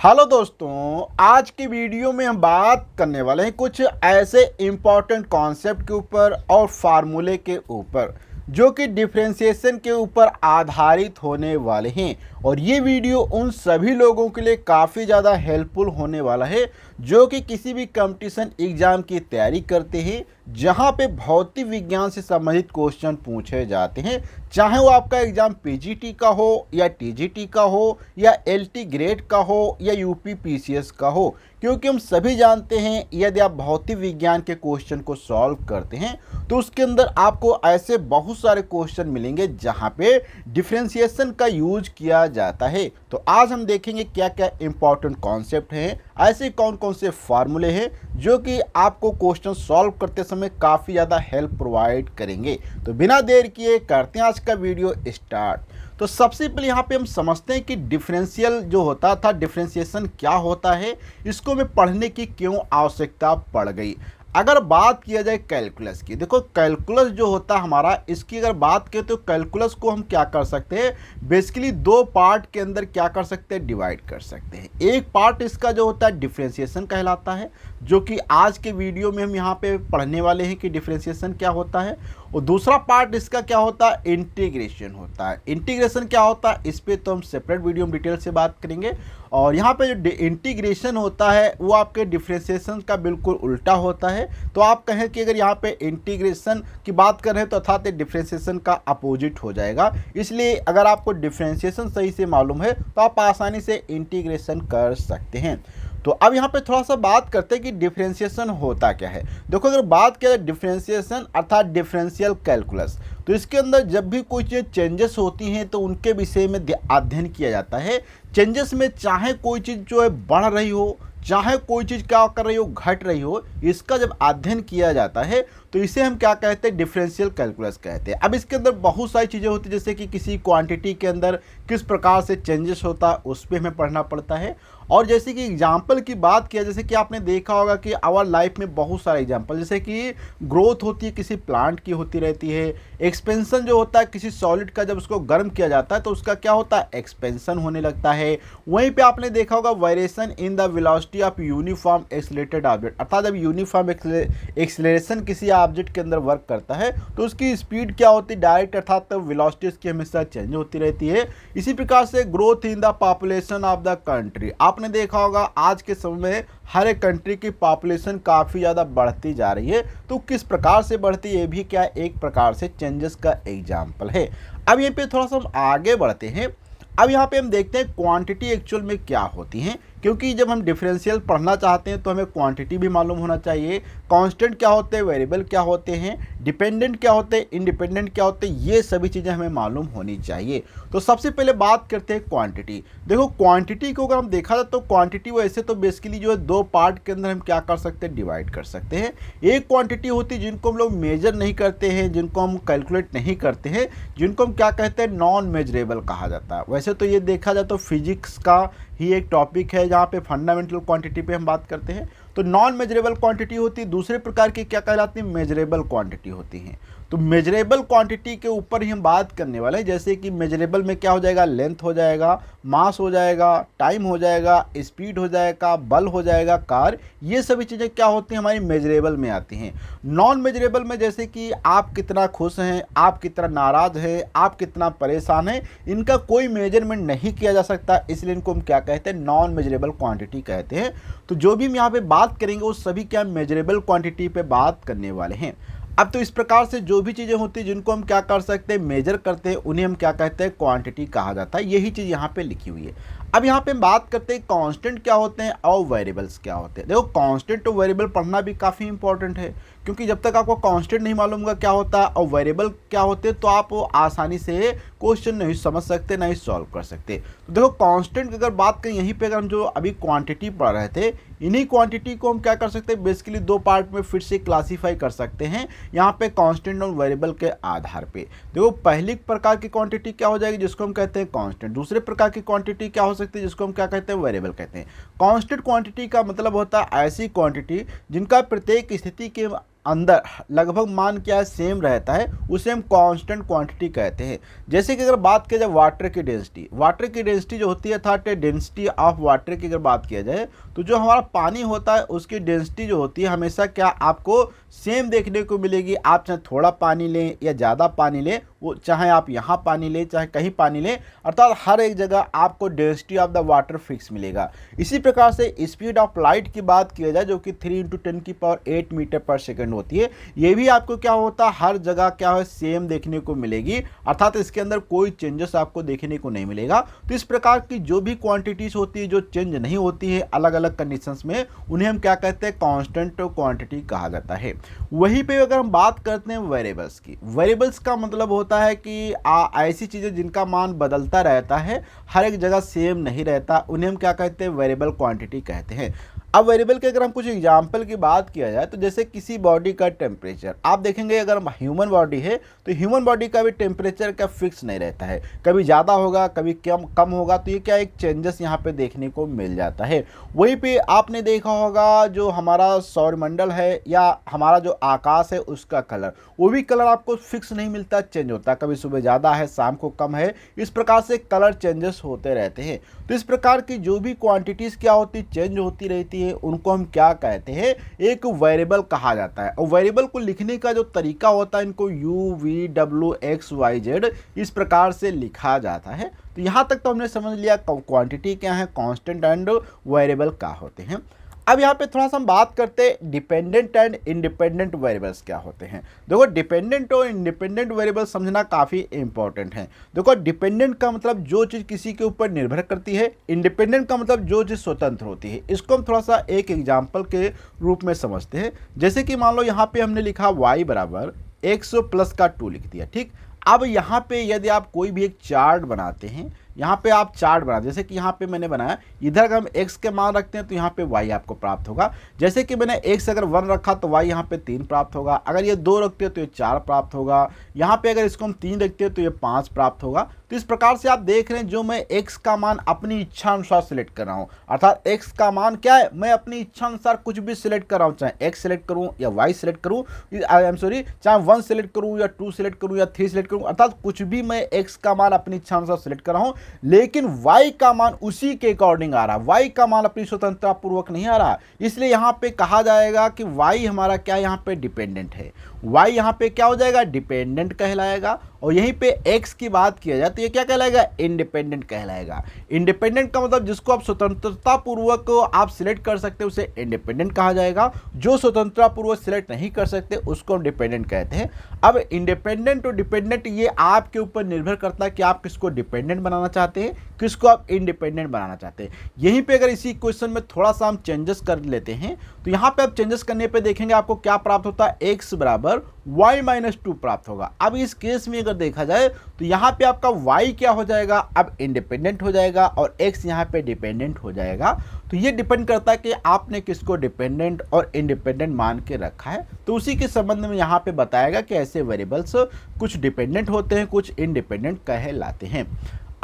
Hello दोस्तों, आज की वीडियो में हम बात करने वाले हैं कुछ ऐसे इम्पॉर्टेंट कॉन्सेप्ट के ऊपर और फार्मूले के ऊपर जो कि डिफरेंशिएशन के ऊपर आधारित होने वाले हैं। और ये वीडियो उन सभी लोगों के लिए काफ़ी ज़्यादा हेल्पफुल होने वाला है जो कि किसी भी कंपटीशन एग्ज़ाम की तैयारी करते हैं जहां पे भौतिक विज्ञान से संबंधित क्वेश्चन पूछे जाते हैं, चाहे वो आपका एग्ज़ाम पीजीटी का हो या टीजीटी का हो या एलटी ग्रेड का हो या यूपी पीसीएस का हो। क्योंकि हम सभी जानते हैं यदि आप भौतिक विज्ञान के क्वेश्चन को सॉल्व करते हैं तो उसके अंदर आपको ऐसे बहुत सारे क्वेश्चन मिलेंगे जहां पे डिफरेंशिएशन का यूज किया जाता है। तो आज हम देखेंगे क्या क्या इंपॉर्टेंट कॉन्सेप्ट हैं, ऐसे कौन कौन से फार्मूले हैं जो कि आपको क्वेश्चन सॉल्व करते समय काफ़ी ज़्यादा हेल्प प्रोवाइड करेंगे। तो बिना देर किए करते हैं आज का वीडियो स्टार्ट। तो सबसे पहले यहाँ पे हम समझते हैं कि डिफरेंशियल जो होता था, डिफरेंशिएशन क्या होता है, इसको हमें पढ़ने की क्यों आवश्यकता पड़ गई। अगर बात किया जाए कैलकुलस की, देखो कैलकुलस जो होता है हमारा, इसकी अगर बात करें तो कैलकुलस को हम क्या कर सकते हैं, बेसिकली दो पार्ट के अंदर क्या कर सकते हैं, डिवाइड कर सकते हैं। एक पार्ट इसका जो होता है डिफरेंशिएशन कहलाता है, जो कि आज के वीडियो में हम यहाँ पे पढ़ने वाले हैं कि डिफरेंशिएशन क्या होता है। और दूसरा पार्ट इसका क्या होता है, इंटीग्रेशन होता है। इंटीग्रेशन क्या होता है, इस पर तो हम सेपरेट वीडियो में डिटेल से बात करेंगे। और यहाँ पे जो इंटीग्रेशन होता है वो आपके डिफरेंशिएशन का बिल्कुल उल्टा होता है। तो आप कहें कि अगर यहाँ पे इंटीग्रेशन की बात कर रहे हैं तो अर्थात डिफरेंशिएशन का अपोजिट हो जाएगा। इसलिए अगर आपको डिफरेंशिएशन सही से मालूम है तो आप आसानी से इंटीग्रेशन कर सकते हैं। तो अब यहाँ पे थोड़ा सा बात करते हैं कि डिफरेंशिएशन होता क्या है। देखो, अगर बात किया जाए डिफरेंशिएशन अर्थात डिफरेंशियल कैलकुलस, तो इसके अंदर जब भी कोई चीज़ चेंजेस होती हैं तो उनके विषय में अध्ययन किया जाता है। चेंजेस में चाहे कोई चीज़ जो है बढ़ रही हो, चाहे कोई चीज़ क्या कर रही हो, घट रही हो, इसका जब अध्ययन किया जाता है तो इसे हम क्या कहते हैं, डिफरेंशियल कैलकुलस कहते हैं। अब इसके अंदर बहुत सारी चीज़ें होती हैं, जैसे कि किसी क्वांटिटी के अंदर किस प्रकार से चेंजेस होता है उस पर हमें पढ़ना पड़ता है। और जैसे कि एग्जाम्पल की बात किया, जैसे कि आपने देखा होगा कि आवर लाइफ में बहुत सारे एग्जाम्पल, जैसे कि ग्रोथ होती है किसी प्लांट की होती रहती है। एक्सपेंशन जो होता है किसी सॉलिड का, जब उसको गर्म किया जाता है तो उसका क्या होता है, एक्सपेंशन होने लगता है। वहीं पे आपने देखा होगा variation in the velocity of uniform accelerated object, अर्थात जब यूनिफॉर्म एक्सेलरेशन किसी ऑब्जेक्ट के अंदर वर्क करता है तो उसकी स्पीड क्या होती है, डायरेक्ट, अर्थात वेलोसिटी उसकी हमेशा चेंज होती रहती है। इसी प्रकार से growth in the population of the country, आपने देखा होगा आज के समय में हर एक कंट्री की पॉपुलेशन काफ़ी ज़्यादा बढ़ती जा रही है। तो किस प्रकार से बढ़ती है, ये भी क्या एक प्रकार से चेंजेस का एग्जाम्पल है। अब यहाँ पे थोड़ा सा हम आगे बढ़ते हैं। अब यहाँ पे हम देखते हैं क्वांटिटी एक्चुअल में क्या होती हैं, क्योंकि जब हम डिफरेंशियल पढ़ना चाहते हैं तो हमें क्वांटिटी भी मालूम होना चाहिए। कांस्टेंट क्या होते हैं, वेरिएबल क्या होते हैं, डिपेंडेंट क्या होते हैं, इंडिपेंडेंट क्या होते हैं, ये सभी चीज़ें हमें मालूम होनी चाहिए। तो सबसे पहले बात करते हैं क्वांटिटी। देखो, क्वांटिटी को अगर हम देखा जाए तो क्वांटिटी वैसे तो बेसिकली जो है दो पार्ट के अंदर हम क्या कर सकते हैं, डिवाइड कर सकते हैं। एक क्वांटिटी होती है जिनको हम लोग मेजर नहीं करते हैं, जिनको हम कैलकुलेट नहीं करते हैं, जिनको हम क्या कहते हैं, नॉन मेजरेबल कहा जाता है। वैसे तो ये देखा जाए तो फिजिक्स का ही एक टॉपिक है जहाँ पे फंडामेंटल क्वांटिटी पे हम बात करते हैं। तो नॉन मेजरेबल क्वांटिटी होती है, दूसरे प्रकार की क्या कहलाती है, मेजरेबल क्वांटिटी होती हैं। तो मेजरेबल क्वांटिटी के ऊपर ही हम बात करने वाले हैं। जैसे कि मेजरेबल में क्या हो जाएगा, लेंथ हो जाएगा, मास हो जाएगा, टाइम हो जाएगा, स्पीड हो जाएगा, बल हो जाएगा, कार, ये सभी चीज़ें क्या होती हैं, हमारी मेजरेबल में आती हैं। नॉन मेजरेबल में जैसे कि आप कितना खुश हैं, आप कितना नाराज़ हैं, आप कितना परेशान हैं, इनका कोई मेजरमेंट नहीं किया जा सकता, इसलिए इनको हम क्या कहते हैं, नॉन मेजरेबल क्वांटिटी कहते हैं। तो जो भी हम यहाँ पे बात करेंगे वो सभी क्या मेजरेबल क्वांटिटी पे बात करने वाले हैं। अब तो इस प्रकार से जो भी चीज़ें होती हैं जिनको हम क्या कर सकते हैं, मेजर करते हैं, उन्हें हम क्या कहते हैं, क्वांटिटी कहा जाता है। यही चीज़ यहाँ पे लिखी हुई है। अब यहाँ पे हम बात करते हैं कांस्टेंट क्या होते हैं और वेरिएबल्स क्या होते हैं। देखो, कांस्टेंट और वेरिएबल पढ़ना भी काफ़ी इंपॉर्टेंट है, क्योंकि जब तक आपको कांस्टेंट नहीं मालूम होगा क्या होता है और वेरिएबल क्या होते हैं तो आप आसानी से क्वेश्चन नहीं समझ सकते, नहीं सॉल्व कर सकते। तो देखो, कांस्टेंट की अगर बात करें, यहीं पे अगर हम जो अभी क्वांटिटी पढ़ रहे थे, इन्हीं क्वांटिटी को हम क्या कर सकते हैं, बेसिकली दो पार्ट में फिर से क्लासीफाई कर सकते हैं यहाँ पे कांस्टेंट और वेरिएबल के आधार पे। देखो, पहली प्रकार की क्वांटिटी क्या हो जाएगी, जिसको हम कहते हैं कांस्टेंट। दूसरे प्रकार की क्वांटिटी क्या हो सकती है, जिसको हम क्या कहते हैं, वेरिएबल कहते हैं। कांस्टेंट क्वांटिटी का मतलब होता है ऐसी क्वांटिटी जिनका प्रत्येक स्थिति के अंदर लगभग मान क्या है सेम रहता है उसे हम कांस्टेंट क्वांटिटी कहते हैं। जैसे कि अगर बात किया जाए वाटर की डेंसिटी जो होती है अर्थात डेंसिटी ऑफ वाटर की अगर बात किया जाए तो जो हमारा पानी होता है उसकी डेंसिटी जो होती है हमेशा क्या आपको सेम देखने को मिलेगी। आप चाहे थोड़ा पानी लें या ज़्यादा पानी लें, वो चाहे आप यहाँ पानी लें चाहे कहीं पानी लें, अर्थात हर एक जगह आपको density of the water fix मिलेगा। इसी प्रकार से स्पीड ऑफ लाइट की बात किया जाए जो कि 3 × 10⁸ मीटर पर सेकंड होती है, ये भी आपको क्या होता है हर जगह क्या है सेम देखने को मिलेगी, अर्थात इसके अंदर कोई चेंजेस आपको देखने को नहीं मिलेगा। तो इस प्रकार की जो भी क्वांटिटीज होती है जो चेंज नहीं होती है अलग अलग कंडीशंस में, उन्हें हम क्या कहते हैं कांस्टेंट क्वांटिटी कहा जाता है। वहीं पे अगर हम बात करते हैं वेरिएबल्स की, वेरिएबल्स का मतलब होता है कि ऐसी चीज़ें जिनका मान बदलता रहता है, हर एक जगह सेम नहीं रहता, उन्हें हम क्या कहते हैं वेरिएबल क्वांटिटी कहते हैं। अब वेरिएबल के अगर हम कुछ एग्जाम्पल की बात किया जाए तो जैसे किसी बॉडी का टेम्परेचर, आप देखेंगे अगर ह्यूमन बॉडी है तो ह्यूमन बॉडी का भी टेम्परेचर का फिक्स नहीं रहता है, कभी ज़्यादा होगा कभी कम होगा, तो ये क्या एक चेंजेस यहाँ पे देखने को मिल जाता है। वहीं पे आपने देखा होगा जो हमारा सौरमंडल है या हमारा जो आकाश है उसका कलर, वो भी कलर आपको फिक्स नहीं मिलता, चेंज होता है, कभी सुबह ज़्यादा है शाम को कम है, इस प्रकार से कलर चेंजेस होते रहते हैं। तो इस प्रकार की जो भी क्वांटिटीज़ क्या होती चेंज होती रहती है उनको हम क्या कहते हैं एक वेरिएबल कहा जाता है। और वेरिएबल को लिखने का जो तरीका होता है इनको UVWXYZ इस प्रकार से लिखा जाता है। तो यहाँ तक तो हमने समझ लिया क्वांटिटी क्या है, कांस्टेंट एंड वेरिएबल क्या होते हैं। अब यहाँ पे थोड़ा सा हम बात करते हैं डिपेंडेंट एंड इंडिपेंडेंट वेरिएबल्स क्या होते हैं। देखो डिपेंडेंट और इंडिपेंडेंट वेरिएबल समझना काफ़ी इंपॉर्टेंट है। देखो डिपेंडेंट का मतलब जो चीज़ किसी के ऊपर निर्भर करती है, इंडिपेंडेंट का मतलब जो चीज़ स्वतंत्र होती है। इसको हम थोड़ा सा एक एग्जाम्पल के रूप में समझते हैं। जैसे कि मान लो यहाँ पे हमने लिखा y बराबर x प्लस का 2 लिख दिया, ठीक। अब यहाँ पे यदि आप कोई भी एक चार्ट बनाते हैं, यहाँ पे आप चार्ट बना, जैसे कि यहाँ पे मैंने बनाया, इधर अगर हम x के मान रखते हैं तो यहाँ पे y आपको प्राप्त होगा। जैसे कि मैंने x अगर 1 रखा तो y यहाँ पे 3 प्राप्त होगा, अगर ये 2 रखते हैं तो ये 4 प्राप्त होगा, यहाँ पे अगर इसको हम 3 रखते हैं तो ये 5 प्राप्त होगा। तो इस प्रकार से आप देख रहे हैं जो मैं x का मान अपनी इच्छा अनुसार सिलेक्ट कर रहा हूँ, अर्थात x का मान क्या है मैं अपनी इच्छा अनुसार कुछ भी सिलेक्ट कर रहा हूँ, चाहे x सिलेक्ट करूँ या y सिलेक्ट करूँ, चाहे 1 सिलेक्ट करूँ या 2 सिलेक्ट करूँ या 3 सिलेक्ट करूँ, अर्थात कुछ भी मैं x का मान अपनी इच्छा अनुसार सिलेक्ट कर रहा हूँ। लेकिन y का मान उसी के अकॉर्डिंग आ रहा है, y का मान अपनी स्वतंत्रता पूर्वक नहीं आ रहा, इसलिए यहाँ पे कहा जाएगा कि y हमारा क्या यहाँ पे डिपेंडेंट है, y यहाँ पे क्या हो जाएगा डिपेंडेंट कहलाएगा। और यहीं पे x की बात किया जाए तो ये क्या कहलाएगा इंडिपेंडेंट कहलाएगा। इंडिपेंडेंट का मतलब जिसको आप स्वतंत्रता पूर्वक आप सिलेक्ट कर सकते हैं उसे इंडिपेंडेंट कहा जाएगा, जो स्वतंत्रता पूर्वक सिलेक्ट नहीं कर सकते उसको हम डिपेंडेंट कहते हैं। अब इंडिपेंडेंट और डिपेंडेंट ये आपके ऊपर निर्भर करता है कि आप किसको डिपेंडेंट बनाना चाहते हैं, किसको आप इंडिपेंडेंट बनाना चाहते हैं। यहीं पे अगर इसी क्वेश्चन में थोड़ा सा हम चेंजेस कर लेते हैं तो यहाँ पे आप चेंजेस करने पे देखेंगे आपको क्या प्राप्त होता है, x बराबर y-2 प्राप्त होगा। अब इस केस में अगर देखा जाए तो यहाँ पे आपका y क्या हो जाएगा, अब इंडिपेंडेंट हो जाएगा और x यहाँ पे डिपेंडेंट हो जाएगा। तो ये डिपेंड करता है कि आपने किसको डिपेंडेंट और इंडिपेंडेंट मान के रखा है। तो उसी के संबंध में यहाँ पे बताएगा कि ऐसे वेरिएबल्स कुछ डिपेंडेंट होते हैं कुछ इंडिपेंडेंट कहलाते हैं।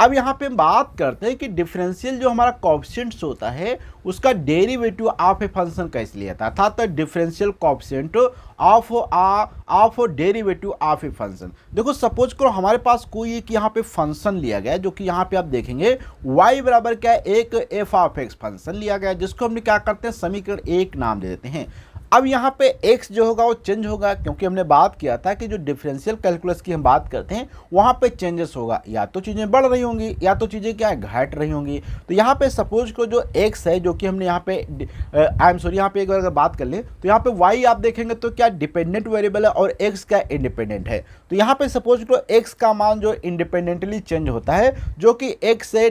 अब यहाँ पे हम बात करते हैं कि डिफरेंशियल जो हमारा कोएफिशिएंट्स होता है उसका डेरिवेटिव ऑफ ए फंक्शन कैसे लिया था, अर्थात differential coefficient of derivative of a function. देखो सपोज करो हमारे पास कोई एक यहाँ पे फंक्शन लिया गया जो कि यहाँ पे आप देखेंगे y बराबर क्या है एक f ऑफ x फंक्शन लिया गया जिसको हमने क्या करते हैं समीकरण 1 नाम दे देते हैं। अब यहाँ पे x जो होगा वो चेंज होगा क्योंकि हमने बात किया था कि जो डिफरेंशियल कैलकुलस की हम बात करते हैं वहाँ पे चेंजेस होगा, या तो चीज़ें बढ़ रही होंगी या तो चीज़ें क्या है घट रही होंगी। तो यहाँ पे सपोज को जो x है जो कि हमने यहाँ पे यहाँ पे एक बार अगर बात कर ले तो यहाँ पे y आप देखेंगे तो क्या डिपेंडेंट वेरिएबल है और x क्या इंडिपेंडेंट है। तो यहाँ पे सपोज को x का मान जो इंडिपेंडेंटली चेंज होता है जो कि x से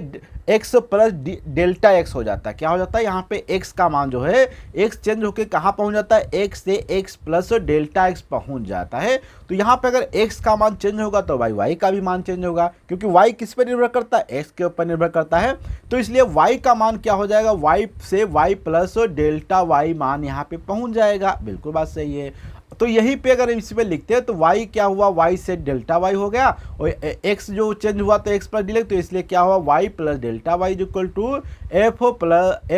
x प्लस डेल्टा x हो जाता है, क्या हो जाता है यहाँ पे x का मान जो है x चेंज होकर कहाँ पहुँच जाता है x से x प्लस डेल्टा x पहुँच जाता है। तो यहाँ पे अगर x का मान चेंज होगा तो y का भी मान चेंज होगा क्योंकि y किस पर निर्भर करता है x के ऊपर निर्भर करता है। तो इसलिए y का मान क्या हो जाएगा y से y प्लस डेल्टा y मान यहाँ पे पहुँच जाएगा। बिल्कुल बात सही है। तो यहीं पे अगर इसमें लिखते हैं तो y क्या हुआ, y से डेल्टा y हो गया, और x जो चेंज हुआ तो x प्लस डी, तो इसलिए क्या हुआ y plus delta y is equal to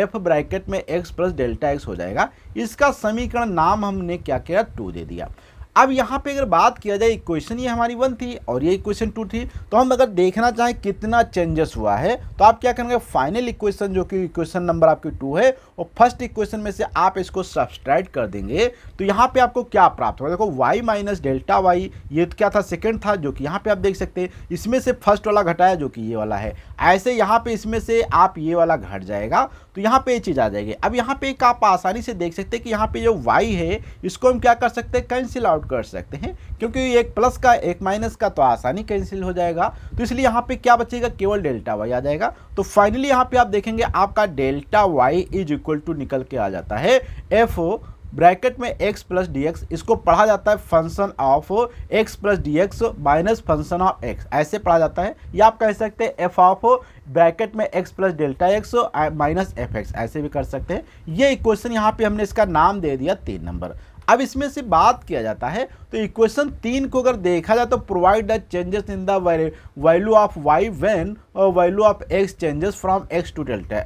f bracket में x प्लस डेल्टा x हो जाएगा। इसका समीकरण नाम हमने क्या किया, 2 दे दिया। अब यहाँ पे अगर बात किया जाए इक्वेशन ये हमारी 1 थी और ये इक्वेशन 2 थी, तो हम अगर देखना चाहें कितना चेंजेस हुआ है तो आप क्या करेंगे, फाइनल इक्वेशन जो कि इक्वेशन नंबर आपकी 2 है और फर्स्ट इक्वेशन में से आप इसको सब्सट्रैक्ट कर देंगे तो यहाँ पे आपको क्या प्राप्त होगा। देखो y माइनस डेल्टा वाई, ये क्या था, सेकंड था, जो कि यहाँ पे आप देख सकते हैं इसमें से फर्स्ट वाला घटाया जो कि ये वाला है, ऐसे यहाँ पे इसमें से आप ये वाला घट जाएगा तो यहाँ पे ये चीज़ आ जाएगी। अब यहाँ पे एक आप आसानी से देख सकते हैं कि यहाँ पे जो y है इसको हम क्या कर सकते हैं, कैंसिल आउट कर सकते हैं, क्योंकि एक प्लस का एक माइनस का तो आसानी कैंसिल हो जाएगा, तो इसलिए यहाँ पे क्या बचेगा, केवल डेल्टा वाई आ जाएगा। तो फाइनली यहाँ पे आप देखेंगे आपका delta Y is equal to निकल के आ जाता है एफ ब्रैकेट में x प्लस डी एक्स, इसको पढ़ा जाता है function of x plus D X minus function of x, ऐसे पढ़ा जाता है। या आप कह सकते हैं एफ ऑफ ब्रैकेट में x plus delta x minus F x, ऐसे भी कर सकते हैं। ये इक्वेशन यहाँ पे हमने इसका नाम दे दिया 3 नंबर। अब इसमें से बात किया जाता है तो इक्वेशन 3 को अगर देखा जाए तो provide the changes in the value of y when value of x changes from x to delta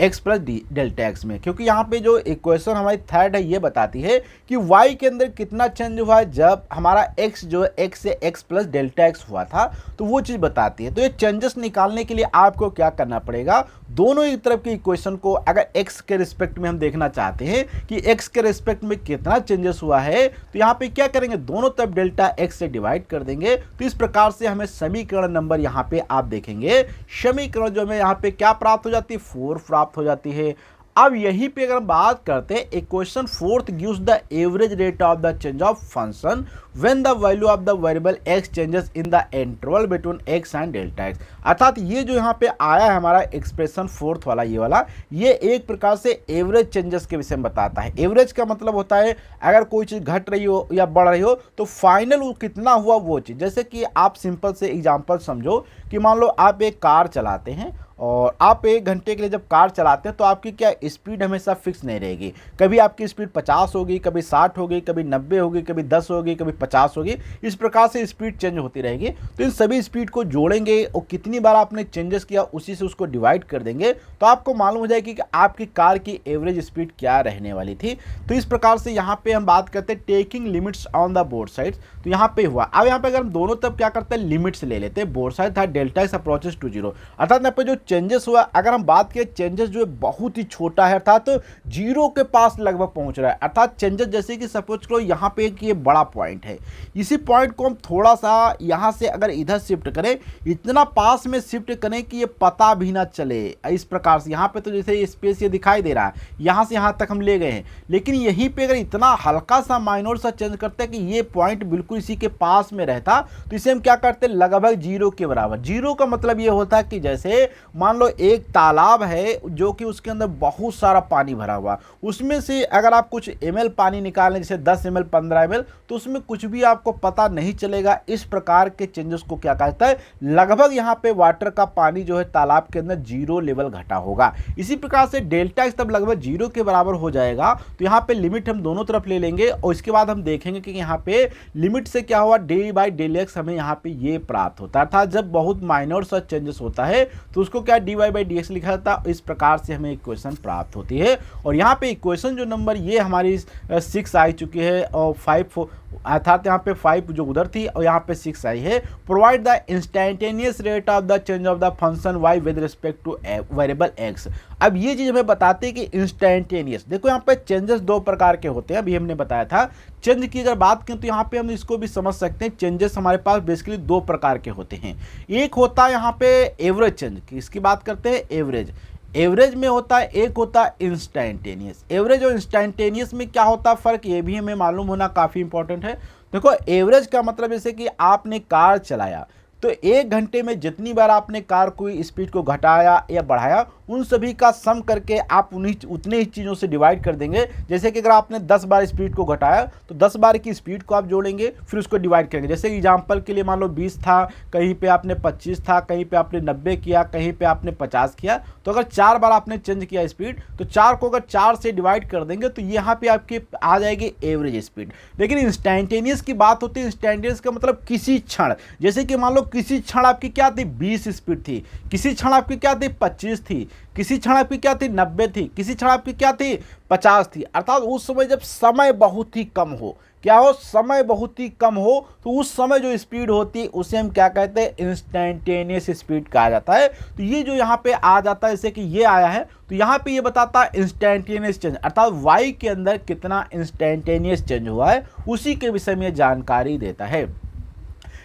x plus delta x में, क्योंकि यहाँ पे जो इक्वेशन हमारी थर्ड है ये बताती है कि y के अंदर कितना चेंज हुआ है जब हमारा x जो x से x प्लस डेल्टा x हुआ था, तो वो चीज़ बताती है। तो ये चेंजेस निकालने के लिए आपको क्या करना पड़ेगा, दोनों ही तरफ की इक्वेशन को अगर x के रिस्पेक्ट में हम देखना चाहते हैं कि x के रिस्पेक्ट में कितना चेंजेस हुआ है, तो यहाँ पे क्या करेंगे, दोनों तरफ डेल्टा x से डिवाइड कर देंगे। तो इस प्रकार से हमें समीकरण नंबर यहाँ पे आप देखेंगे, समीकरण जो हमें यहाँ पे क्या प्राप्त हो जाती है, 4 प्राप्त हो जाती है। अब यहीं पे अगर हम बात करते हैं equation 4 gives the average rate of the change of function when the value of the variable x changes in the interval between x and delta x। अर्थात ये जो यहाँ पे आया है हमारा एक्सप्रेशन 4th वाला, ये वाला, ये एक प्रकार से एवरेज चेंजेस के विषय में बताता है। एवरेज का मतलब होता है अगर कोई चीज़ घट रही हो या बढ़ रही हो तो फाइनल वो कितना हुआ वो चीज़। जैसे कि आप सिंपल से एग्जाम्पल समझो कि मान लो आप एक कार चलाते हैं और आप 1 घंटे के लिए जब कार चलाते हैं तो आपकी क्या स्पीड हमेशा फिक्स नहीं रहेगी, कभी आपकी स्पीड 50 होगी, कभी 60 होगी, कभी 90 होगी, कभी 10 होगी, कभी 50 होगी, इस प्रकार से स्पीड चेंज होती रहेगी। तो इन सभी स्पीड को जोड़ेंगे और कितनी बार आपने चेंजेस किया उसी से उसको डिवाइड कर देंगे तो आपको मालूम हो जाएगी कि आपकी कार की एवरेज स्पीड क्या रहने वाली थी। तो इस प्रकार से यहाँ पे हम बात करते हैं taking limits on the both sides, तो यहाँ पे हुआ। अब यहाँ पे अगर हम दोनों तरफ क्या करते हैं, लिमिट्स ले लेते हैं। बोथ साइड था डेल्टा एक्स अप्रोचेस टू 0, अर्थात यहाँ पे जो चेंजेस हुआ, अगर हम बात करें चेंजेस जो है बहुत ही छोटा है, अर्थात तो 0 के पास लगभग पहुंच रहा है। अर्थात चेंजेस जैसे कि सपोज करो यहाँ पे एक ये बड़ा पॉइंट है, इसी पॉइंट को हम थोड़ा सा यहाँ से अगर इधर शिफ्ट करें, इतना पास में शिफ्ट करें कि ये पता भी ना चले। इस प्रकार से यहाँ पे तो जैसे ये स्पेस ये दिखाई दे रहा है, यहाँ से यहाँ तक हम ले गए हैं, लेकिन यहीं पे अगर इतना हल्का सा माइनर सा चेंज करते हैं कि ये पॉइंट बिल्कुल इसी के पास में रहता, तो इसे हम क्या करते हैं, लगभग 0 के बराबर। 0 का मतलब ये होता है कि जैसे मान लो एक तालाब है जो कि उसके अंदर बहुत सारा पानी भरा हुआ, उसमें से अगर आप कुछ ml पानी निकालें, जैसे 10 ml 15 ml, तो उसमें कुछ भी आपको पता नहीं चलेगा। इस प्रकार के चेंजेस को क्या कहता है, लगभग यहाँ पे वाटर का पानी जो है तालाब के अंदर 0 लेवल घटा होगा। इसी प्रकार से डेल्टा एक्स तब लगभग 0 के बराबर हो जाएगा। तो यहाँ पे लिमिट हम दोनों तरफ ले लेंगे और इसके बाद हम देखेंगे कि यहाँ पे लिमिट से क्या हुआ, डी बाई डेल एक्स हमें यहाँ पे ये प्राप्त होता है। अर्थात जब बहुत माइनर सा चेंजेस होता है तो उसको क्या D Y by D X लिखा जाता है। इस प्रकार से हमें इक्वेशन प्राप्त होती है। और यहाँ पे इक्वेशन जो नंबर ये हमारी 6 आ चुकी है और 5 अर्थात यहाँ पे 5 जो उधर थी और यहाँ पे 6 आई है। Provide the instantaneous rate of the change of the function y with respect two variable x। अब ये चीज हमें बताते हैं कि इंस्टेंटेनियस, देखो यहाँ पे चेंजेस 2 प्रकार के होते हैं, अभी हमने बताया था। चेंज की अगर बात करें तो यहाँ पे हम इसको भी समझ सकते हैं, चेंजेस हमारे पास बेसिकली 2 प्रकार के होते हैं। एक होता है यहाँ पे एवरेज चेंज, इसकी बात करते हैं एवरेज। एवरेज में होता है, एक होता है इंस्टेंटेनियस। एवरेज और इंस्टेंटेनियस में क्या होता है फर्क, ये भी हमें मालूम होना काफ़ी इंपॉर्टेंट है। देखो एवरेज का मतलब जैसे कि आपने कार चलाया तो 1 घंटे में जितनी बार आपने कार की स्पीड को घटाया या बढ़ाया उन सभी का सम करके आप उतने ही चीज़ों से डिवाइड कर देंगे। जैसे कि अगर आपने 10 बार स्पीड को घटाया तो 10 बार की स्पीड को आप जोड़ेंगे, फिर उसको डिवाइड करेंगे। जैसे एग्जाम्पल के लिए मान लो 20 था, कहीं पे आपने 25 था, कहीं पे आपने 90 किया, कहीं पे आपने 50 किया। तो अगर 4 बार आपने चेंज किया स्पीड, तो 4 को अगर 4 से डिवाइड कर देंगे तो यहाँ पे आपकी आ जाएगी एवरेज स्पीड। लेकिन इंस्टेंटेनियस की बात होती है, इंस्टेंटेनियस का मतलब किसी क्षण, जैसे कि मान लो किसी क्षण आपकी क्या थी 20 स्पीड थी, किसी क्षण आपकी क्या थी 25 थी, किसी क्षण आपकी क्या थी 90 थी, किसी क्षण आपकी क्या थी 50 थी। अर्थात उस समय जब समय बहुत ही कम हो, क्या हो, समय बहुत ही कम हो, तो उस समय जो स्पीड होती है उसे हम क्या कहते हैं, इंस्टेंटेनियस स्पीड कहा जाता है। तो ये जो यहाँ पे आ जाता है, जैसे कि ये आया है, तो यहाँ पे ये बताता है इंस्टेंटेनियस चेंज, अर्थात वाई के अंदर कितना इंस्टेंटेनियस चेंज हुआ है, उसी के विषय में जानकारी देता है।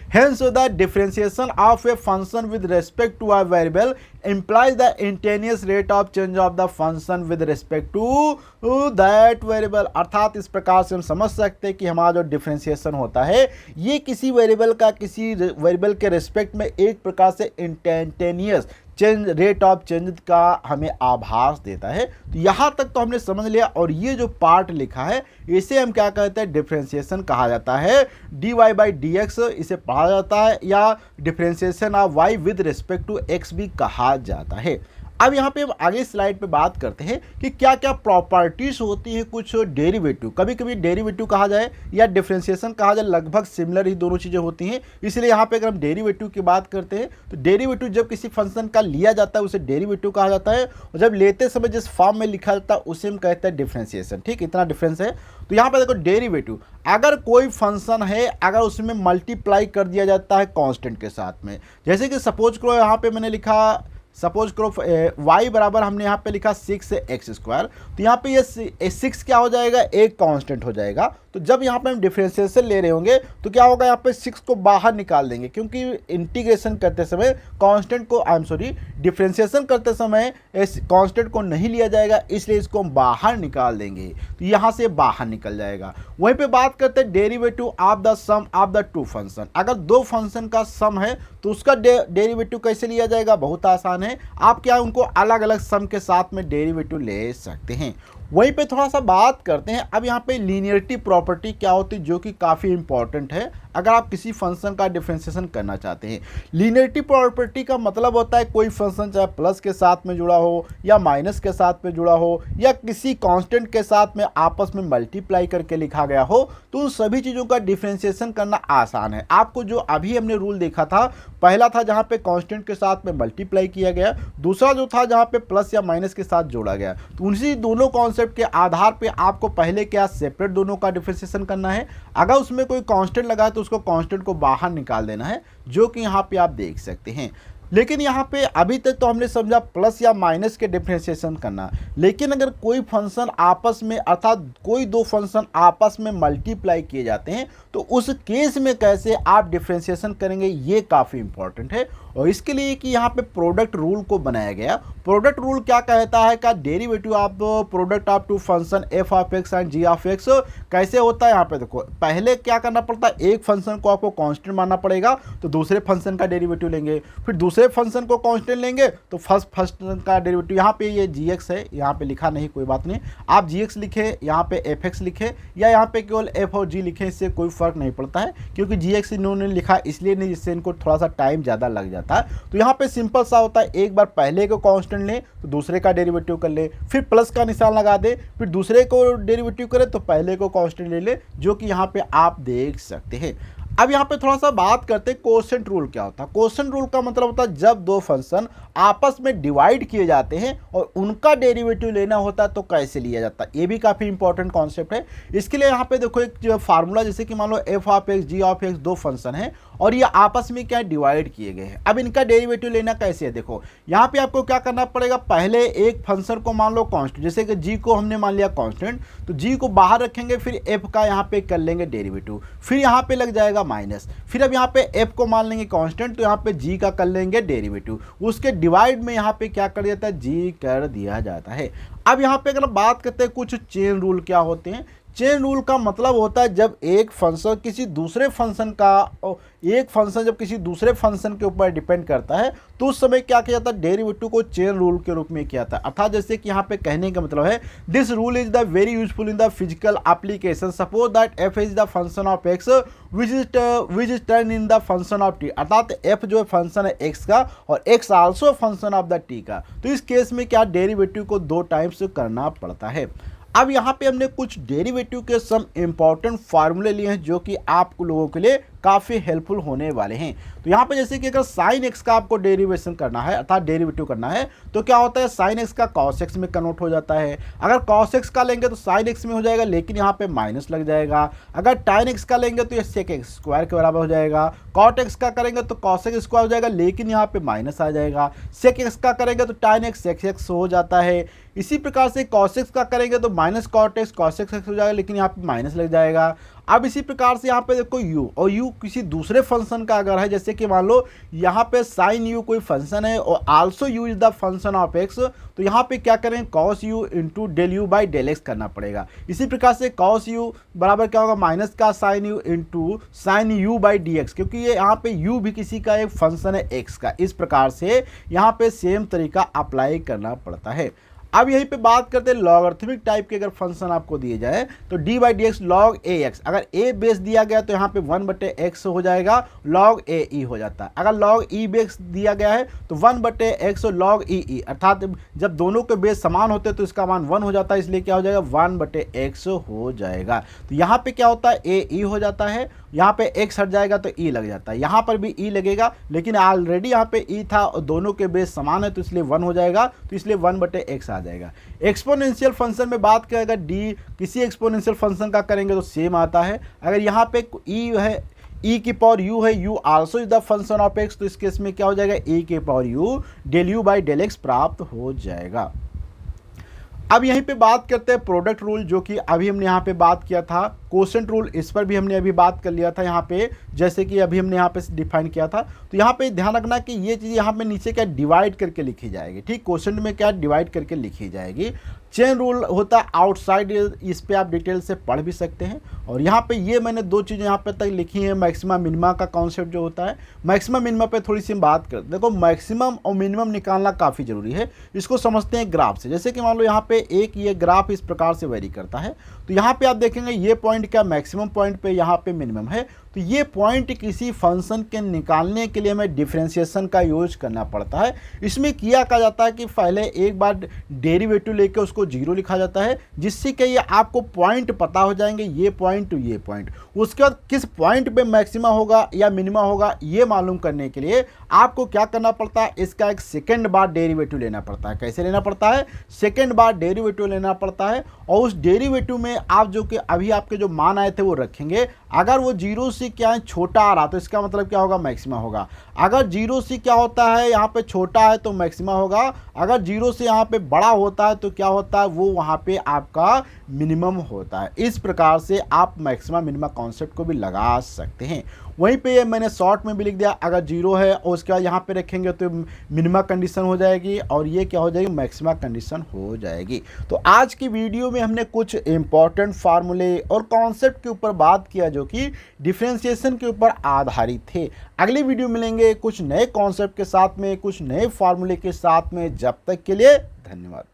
Hence, the differentiation of a function with respect to a variable implies the instantaneous rate of change of the function with respect to that variable। अर्थात इस प्रकार से हम समझ सकते हैं कि हमारा जो डिफरेंशिएशन होता है ये किसी वेरिएबल का किसी वेरिएबल के रिस्पेक्ट में एक प्रकार से instantaneous change, rate of change का हमें आभास देता है। तो यहाँ तक तो हमने समझ लिया, और ये जो पार्ट लिखा है इसे हम क्या कहते हैं, डिफरेंशिएशन कहा जाता है। D Y by D X इसे पढ़ा जाता है, या differentiation of Y with respect to X भी कहा जाता है। अब यहाँ पे हम आगे स्लाइड पे बात करते हैं कि क्या क्या प्रॉपर्टीज होती है कुछ डेरिवेटिव। कभी कभी डेरिवेटिव कहा जाए या डिफरेंशिएशन कहा जाए, लगभग सिमिलर ही दोनों चीज़ें होती हैं। इसलिए यहाँ पे अगर हम डेरिवेटिव की बात करते हैं तो डेरिवेटिव जब किसी फंक्शन का लिया जाता है उसे डेरिवेटिव कहा जाता है, और जब लेते समय जिस फॉर्म में लिखा जाता है उसे हम कहते हैं डिफरेंशिएशन। ठीक, इतना डिफरेंस है। तो यहाँ पे देखो डेरिवेटिव, अगर कोई फंक्शन है, अगर उसमें मल्टीप्लाई कर दिया जाता है कांस्टेंट के साथ में, जैसे कि सपोज करो यहाँ पे मैंने लिखा, सपोज करो y बराबर हमने यहाँ पे लिखा 6x², तो यहाँ पे ये 6 क्या हो जाएगा, एक कांस्टेंट हो जाएगा। तो जब यहाँ पे हम डिफरेंशिएशन ले रहे होंगे तो क्या होगा, यहाँ पे 6 को बाहर निकाल देंगे, क्योंकि इंटीग्रेशन करते समय कांस्टेंट को, डिफरेंशिएशन करते समय इस कांस्टेंट को नहीं लिया जाएगा, इसलिए इसको हम बाहर निकाल देंगे, तो यहाँ से बाहर निकल जाएगा। वहीं पे बात करते हैं derivative of the sum of the two function. अगर दो फंक्शन का सम है तो उसका डेरिवेटिव कैसे लिया जाएगा, बहुत आसान है। आप क्या उनको अलग अलग सम के साथ में डेरिवेटिव ले सकते हैं। वहीं पे थोड़ा सा बात करते हैं अब यहाँ पे लीनियरिटी प्रॉपर्टी क्या होती है, जो कि काफ़ी इंपॉर्टेंट है अगर आप किसी फंक्शन का डिफरेंशिएशन करना चाहते हैं। लीनियरिटी प्रॉपर्टी का मतलब होता है कोई फंक्शन चाहे प्लस के साथ में जुड़ा हो या माइनस के साथ में जुड़ा हो या किसी कांस्टेंट के साथ में आपस में मल्टीप्लाई करके लिखा गया हो, तो उन सभी चीज़ों का डिफरेंशिएशन करना आसान है। आपको जो अभी हमने रूल देखा था, पहला था जहाँ पे कांस्टेंट के साथ में मल्टीप्लाई किया गया, दूसरा जो था जहाँ पे प्लस या माइनस के साथ जोड़ा गया। तो उसी दोनों कॉन्सेप्ट के आधार पे आपको पहले क्या सेपरेट दोनों का डिफरेंशिएशन करना है, अगर उसमें कोई कांस्टेंट लगा है तो उसको कांस्टेंट को बाहर निकाल देना है, जो कि यहाँ पे आप देख सकते हैं। लेकिन यहाँ पे अभी तक तो हमने समझा प्लस या माइनस के डिफरेंशिएशन करना, लेकिन अगर कोई फंक्शन आपस में, अर्थात कोई दो फंक्शन आपस में मल्टीप्लाई किए जाते हैं, तो उस केस में कैसे आप डिफरेंशिएशन करेंगे, ये काफ़ी इंपॉर्टेंट है। और इसके लिए कि यहाँ पे प्रोडक्ट रूल को बनाया गया। प्रोडक्ट रूल क्या कहता है का derivative of product of two function F of X and G of X कैसे होता है। यहाँ पे देखो पहले क्या करना पड़ता है, एक फंक्शन को आपको कांस्टेंट मानना पड़ेगा, तो दूसरे फंक्शन का डेरिवेटिव लेंगे, फिर दूसरे फंक्शन को कांस्टेंट लेंगे तो फर्स्ट फंक्शन का डेरिवेटिव। यहाँ पे ये जी एक्स है, यहाँ पे लिखा नहीं, कोई बात नहीं, आप जी एक्स लिखे, यहाँ पे एफ एक्स लिखे, या यहाँ पे केवल एफ और जी लिखे, इससे कोई फर्क नहीं पड़ता है, क्योंकि जी एक्स इन्होंने लिखा इसलिए नहीं, जिससे इनको थोड़ा सा टाइम ज़्यादा लग जाता है। तो यहाँ पे सिंपल सा होता है, एक बार पहले को कांस्टेंट लें तो दूसरे का डेरिवेटिव कर ले, फिर प्लस का निशान लगा दे, फिर दूसरे को डेरिवेटिव करें तो पहले को कांस्टेंट ले ले, जो कि यहाँ पे आप देख सकते हैं। अब यहाँ पे थोड़ा सा बात करते हैं कोशेंट रूल क्या होता है। कोशेंट रूल का मतलब होता है जब दो फंक्शन आपस में डिवाइड किए जाते हैं और उनका डेरिवेटिव लेना होता है तो कैसे लिया जाता है, ये भी काफ़ी इंपॉर्टेंट कॉन्सेप्ट है। इसके लिए यहाँ पे देखो एक फार्मूला, जैसे कि मान लो F of X G of X दो फंक्शन है और ये आपस में क्या डिवाइड किए गए हैं। अब इनका डेरिवेटिव लेना कैसे है, देखो यहाँ पे आपको क्या करना पड़ेगा, पहले एक फंक्शन को मान लो कांस्टेंट, जैसे कि जी को हमने मान लिया कांस्टेंट, तो जी को बाहर रखेंगे, फिर एफ का यहाँ पे कर लेंगे डेरिवेटिव, फिर यहाँ पे लग जाएगा माइनस, फिर अब यहाँ पे एफ को मान लेंगे कांस्टेंट, तो यहाँ पे जी का कर लेंगे डेरिवेटिव, उसके डिवाइड में यहाँ पे क्या कर दिया है, जी कर दिया जाता है। अब यहाँ पे अगर बात करते हैं कुछ चेन रूल क्या होते हैं। चेन रूल का मतलब होता है जब एक फंक्शन किसी दूसरे फंक्शन का एक फंक्शन जब किसी दूसरे फंक्शन के ऊपर डिपेंड करता है तो उस समय क्या किया जाता है, डेरिवेटिव को चेन रूल के रूप में किया जाता है। अर्थात जैसे कि यहाँ पे कहने का मतलब है this rule is the very useful in the physical application. Suppose that F is the function of x which is turn in the function of T. अर्थात एफ जो है फंक्शन है एक्स का और x also function of the T का। तो इस case में क्या डेरिवेटिव को 2 टाइम्स करना पड़ता है। अब यहाँ पे हमने कुछ डेरिवेटिव के सम इंपॉर्टेंट फार्मूले लिए हैं जो कि आप लोगों के लिए काफ़ी हेल्पफुल होने वाले हैं। तो यहाँ पे जैसे कि अगर साइन एक्स का आपको डेरिवेशन करना है अर्थात डेरिवेटिव करना है तो क्या होता है, साइन एक्स का कॉस एक्स में कन्वर्ट हो जाता है। अगर कॉस एक्स का लेंगे तो साइन एक्स में हो जाएगा लेकिन यहाँ पे माइनस लग जाएगा। अगर टाइन एक्स का लेंगे तो ये सेक एक्स स्क्वायर के बराबर हो जाएगा। कॉट एक्स का करेंगे तो कॉस एक्स स्क्वायर हो जाएगा लेकिन यहाँ पे माइनस आ जाएगा। सेक एक्स का करेंगे तो टाइन एक्स सेक एक्स हो जाता है। इसी प्रकार से कॉस एक्स का करेंगे तो minus cot X cos X हो जाएगा लेकिन यहाँ पे माइनस लग जाएगा। अब इसी प्रकार से यहाँ पे देखो u, और u किसी दूसरे फंक्शन का अगर है, जैसे कि मान लो यहाँ पे साइन u कोई फंक्शन है और also u is the function of x, तो यहाँ पे क्या करें cos u into del U by del X करना पड़ेगा। इसी प्रकार से कॉस u बराबर क्या होगा माइनस का sine u into sine u by D X, क्योंकि ये यहाँ पे u भी किसी का एक फंक्शन है x का। इस प्रकार से यहाँ पे सेम तरीका अप्लाई करना पड़ता है। अब यहीं पे बात करते हैं लॉगरिथमिक टाइप के अगर फंक्शन आपको दिए जाए तो D by D x log A x. अगर ए बेस दिया गया तो यहाँ पे 1/x हो जाएगा, लॉग ए ई हो जाता है। अगर लॉग ई बेस दिया गया है तो 1/x लॉग ई ई, अर्थात जब दोनों के बेस समान होते हैं तो इसका मान 1 हो जाता है, इसलिए क्या हो जाएगा 1/x हो जाएगा। तो यहाँ पे क्या होता है ए ई हो जाता है, यहाँ पे x हट जाएगा तो e लग जाता है, यहाँ पर भी e लगेगा लेकिन ऑलरेडी यहाँ पे e था और दोनों के बेस समान है तो इसलिए 1 हो जाएगा, तो इसलिए 1/x आ जाएगा। एक्सपोनेंशियल फंक्शन में बात करें अगर d किसी एक्सपोनेंशियल फंक्शन का करेंगे तो सेम आता है। अगर यहाँ पे e है e की पावर u है, u also is the function of x, तो इस केस में क्या हो जाएगा e की power u del U by del X प्राप्त हो जाएगा। अब यहीं पे बात करते हैं प्रोडक्ट रूल, जो कि अभी हमने यहाँ पे बात किया था। कोशेंट रूल इस पर भी हमने अभी बात कर लिया था यहाँ पे, जैसे कि अभी हमने यहाँ पे डिफाइन किया था। तो यहाँ पे ध्यान रखना कि ये चीज़ यहाँ पे नीचे क्या डिवाइड करके लिखी जाएगी, ठीक, कोशेंट में क्या डिवाइड करके लिखी जाएगी। चेन रूल होता है आउटसाइड, इस पे आप डिटेल से पढ़ भी सकते हैं। और यहाँ पे ये मैंने 2 चीज़ें यहाँ पे तक लिखी हैं। मैक्सिमम मिनिमा का कॉन्सेप्ट जो होता है, मैक्सिमम मिनिमा पे थोड़ी सी बात करते हैं। देखो मैक्सिमम और मिनिमम निकालना काफ़ी जरूरी है, इसको समझते हैं ग्राफ से। जैसे कि मान लो यहाँ पे एक ये ग्राफ इस प्रकार से वेरी करता है, तो यहाँ पे आप देखेंगे ये पॉइंट क्या मैक्सिमम पॉइंट पे यहाँ पे मिनिमम है। तो ये पॉइंट किसी फंक्शन के निकालने के लिए हमें डिफरेंशिएशन का यूज करना पड़ता है। इसमें किया क्या जाता है कि पहले एक बार डेरिवेटिव लेके उसको 0 लिखा जाता है, जिससे कि ये आपको पॉइंट पता हो जाएंगे, ये पॉइंट टू ये पॉइंट। उसके बाद किस पॉइंट पे मैक्सिमा होगा या मिनिमा होगा ये मालूम करने के लिए आपको क्या करना पड़ता है, इसका एक सेकेंड बार डेरिवेटिव लेना पड़ता है। कैसे लेना पड़ता है, सेकेंड बार डेरिवेटिव लेना पड़ता है और उस डेरिवेटिव में आप जो कि अभी आपके जो मान आए थे वो रखेंगे। अगर वो 0 से क्या है छोटा आ रहा तो इसका मतलब क्या होगा मैक्सिमा होगा। अगर 0 से क्या होता है यहाँ पे छोटा है तो मैक्सिमा होगा। अगर 0 से यहाँ पे बड़ा होता है तो क्या होता है, वो वहाँ पे आपका मिनिमम होता है। इस प्रकार से आप मैक्सिमा मिनिमा कॉन्सेप्ट को भी लगा सकते हैं। वहीं पे ये मैंने शॉर्ट में भी लिख दिया, अगर 0 है और उसके बाद यहाँ पे रखेंगे तो मिनिमा कंडीशन हो जाएगी और ये क्या हो जाएगी मैक्सिमा कंडीशन हो जाएगी। तो आज की वीडियो में हमने कुछ इंपॉर्टेंट फार्मूले और कॉन्सेप्ट के ऊपर बात किया जो कि डिफरेंशिएशन के ऊपर आधारित थे। अगली वीडियो मिलेंगे कुछ नए कॉन्सेप्ट के साथ में, कुछ नए फार्मूले के साथ में। जब तक के लिए धन्यवाद।